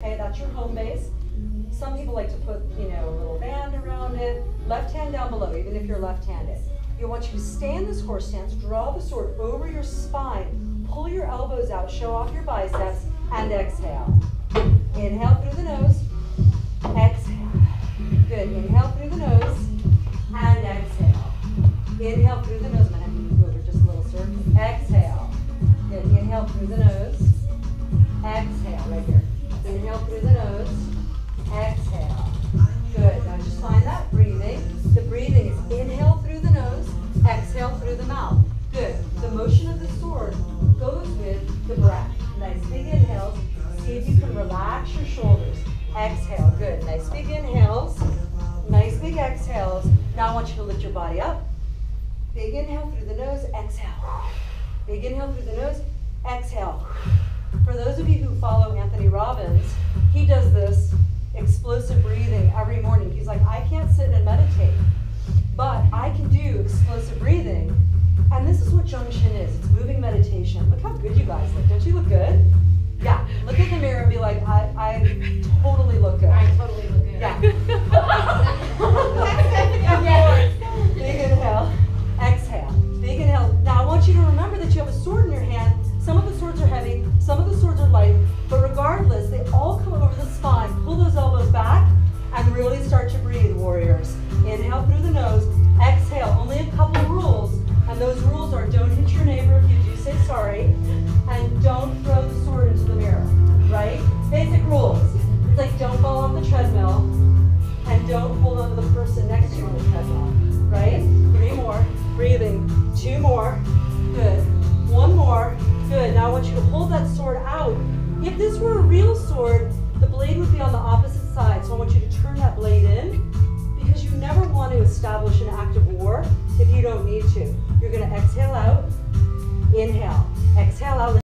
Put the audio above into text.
Okay, that's your home base. Some people like to put, a little band around it. Left hand down below, even if you're left-handed. I want you to stay in this horse stance, draw the sword over your spine, pull your elbows out, show off your biceps, and exhale. Inhale through the nose, exhale. Good, inhale through the nose, and exhale. Inhale through the nose, I'm gonna have to move over just a little, sir. Exhale. Good, inhale through the nose, exhale, right here. Inhale through the nose, exhale. Good, now just find that breathing. The breathing is inhale through the nose, exhale through the mouth. Good, the motion of the sword goes with the breath. Nice big inhales. See if you can relax your shoulders. Exhale, good. Nice big inhales, nice big exhales. Now I want you to lift your body up. Big inhale through the nose, exhale. Big inhale through the nose, exhale. For those of you who follow Anthony Robbins, he does this explosive breathing every morning. He's like, I can't sit and meditate, but I can do explosive breathing. And this is what Zhongxin is. It's moving meditation. Look how good you guys look. Don't you look good? Yeah. Look at the mirror and be like, I totally look good. I totally look good. Yeah. Big inhale. Exhale. Big inhale. Now I want you to remember that you have a sword in your hand. Some of the swords are heavy, some of the swords are light, but regardless, they all come over the spine. Pull those elbows back and really start to breathe, warriors. Inhale through the nose, exhale. Only a couple rules, and those rules are don't hit your neighbor if you do say sorry, and don't throw the sword into the mirror, right? Basic rules. It's like don't fall off the treadmill, and don't hold on to the person next to you on the treadmill, right? 3 more, breathing, 2 more, good. 1 more. Good, now I want you to hold that sword out. If this were a real sword, the blade would be on the opposite side. So I want you to turn that blade in because you never want to establish an act of war if you don't need to. You're gonna exhale out, inhale, exhale out.